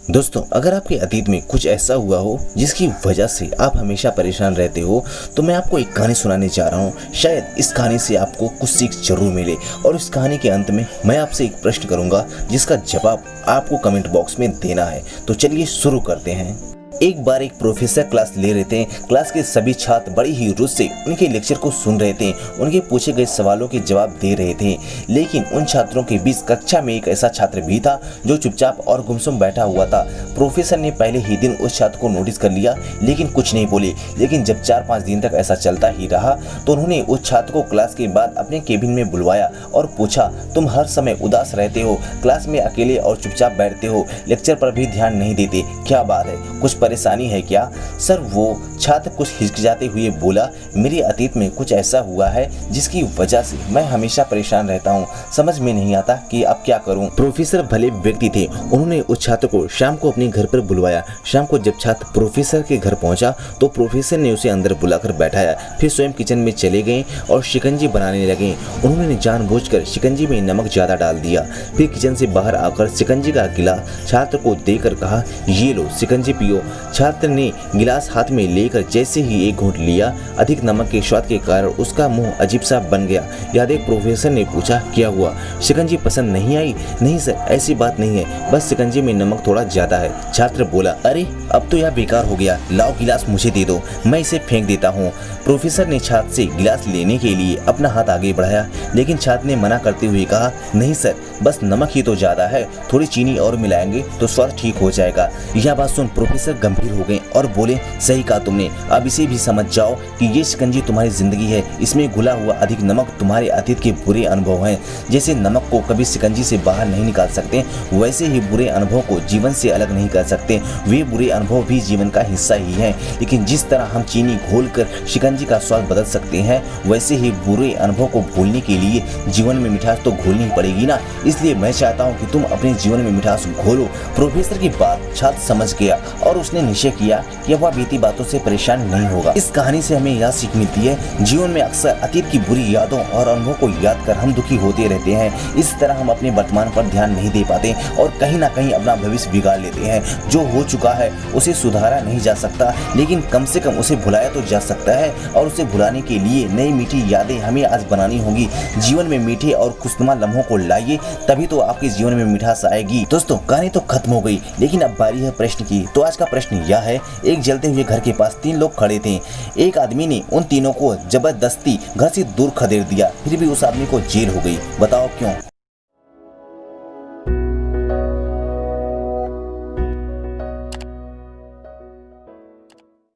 दोस्तों, अगर आपके अतीत में कुछ ऐसा हुआ हो जिसकी वजह से आप हमेशा परेशान रहते हो, तो मैं आपको एक कहानी सुनाने जा रहा हूँ। शायद इस कहानी से आपको कुछ सीख जरूर मिले। और इस कहानी के अंत में मैं आपसे एक प्रश्न करूंगा जिसका जवाब आपको कमेंट बॉक्स में देना है। तो चलिए शुरू करते हैं। एक बार एक प्रोफेसर क्लास ले रहे थे। क्लास के सभी छात्र बड़ी ही रुचि से उनके लेक्चर को सुन रहे थे, उनके पूछे गए सवालों के जवाब दे रहे थे। लेकिन उन छात्रों के बीच कक्षा में एक ऐसा छात्र भी था जो चुपचाप और गुमसुम बैठा हुआ था। प्रोफेसर ने पहले ही दिन उस छात्र को नोटिस कर लिया, लेकिन कुछ नहीं बोले। लेकिन जब 4-5 दिन तक ऐसा चलता ही रहा तो उन्होंने उस छात्र को क्लास के बाद अपने केबिन में बुलवाया और पूछा, तुम हर समय उदास रहते हो, क्लास में अकेले और चुपचाप बैठते हो, लेक्चर पर भी ध्यान नहीं देते, क्या बात है, कुछ परेशानी है क्या? सर, वो छात्र कुछ हिचकिचाते हुए बोला, मेरे अतीत में कुछ ऐसा हुआ है जिसकी वजह से मैं हमेशा परेशान रहता हूँ, समझ में नहीं आता कि अब क्या करूँ। प्रोफेसर भले व्यक्ति थे, उन्होंने उस छात्र को शाम को अपने घर पर बुलवाया। शाम को जब छात्र प्रोफेसर के घर पहुंचा तो प्रोफेसर ने उसे अंदर बुलाकर बैठाया। फिर स्वयं किचन में चले गए और शिकंजी बनाने लगे। उन्होंने जानबूझकर शिकंजी में नमक ज्यादा डाल दिया। फिर किचन से बाहर आकर शिकंजी का गिलास छात्र को देकर कहा, ये लो शिकंजी पियो। छात्र ने गिलास हाथ में लेकर जैसे ही एक घूंट लिया, अधिक नमक के स्वाद के कारण उसका मुंह अजीब सा बन गया। यह देख प्रोफेसर ने पूछा, क्या हुआ, शिकंजी पसंद नहीं आई? नहीं सर, ऐसी बात नहीं है, बस शिकंजी में नमक थोड़ा ज्यादा है। छात्र बोला, अरे अब तो यह बेकार हो गया, लाओ गिलास मुझे दे दो, मैं इसे फेंक देता हूँ। प्रोफेसर ने छात्र से गिलास लेने के लिए अपना हाथ आगे बढ़ाया, लेकिन छात्र ने मना करते हुए कहा, नहीं सर, बस नमक ही तो ज्यादा है, थोड़ी चीनी और मिलाएंगे तो स्वाद ठीक हो जाएगा। यह बात सुन प्रोफेसर गंभीर हो गए और बोले, सही कहा तुमने, अब इसे भी समझ जाओ कि ये शिकंजी तुम्हारी जिंदगी है, इसमें घुला हुआ अधिक नमक तुम्हारे अतीत के बुरे अनुभव हैं। जैसे नमक को कभी शिकंजी से बाहर नहीं निकाल सकते, वैसे ही बुरे अनुभव को जीवन से अलग नहीं कर सकते। वे बुरे अनुभव भी जीवन का हिस्सा ही हैं, लेकिन जिस तरह हम चीनी घोलकर शिकंजी का स्वाद बदल सकते हैं, वैसे ही बुरे अनुभव को भूलने के लिए जीवन में मिठास तो घोलनी ही पड़ेगी ना। इसलिए मैं चाहता हूँ कि तुम अपने जीवन में मिठास घोलो। प्रोफेसर की बात छात्र समझ गया और उसने निश्चय किया कि वह बीती बातों से परेशान नहीं होगा। इस कहानी से हमें यह सीख मिलती है, जीवन में अक्सर अतीत की बुरी यादों और अनुभवों को याद कर हम दुखी होते रहते हैं। इस तरह हम अपने वर्तमान पर ध्यान नहीं दे पाते और कहीं ना कहीं अपना भविष्य बिगाड़ लेते हैं। जो हो चुका है उसे सुधारा नहीं जा सकता, लेकिन कम से कम उसे भुलाया तो जा सकता है, और उसे भुलाने के लिए नई मीठी यादें हमें आज बनानी होगी। जीवन में मीठे और खुशनुमा लम्हों को लाइए, तभी तो आपके जीवन में मिठास आएगी। दोस्तों, कहानी तो खत्म हो गई, लेकिन अब बारी है प्रश्न की। तो आज का प्रश्न यह है, एक जलते हुए घर के पास 3 लोग खड़े थे। एक आदमी ने उन तीनों को जबरदस्ती घर से दूर खदेड़ दिया, फिर भी उस आदमी को जेल हो गई। बताओ क्यों?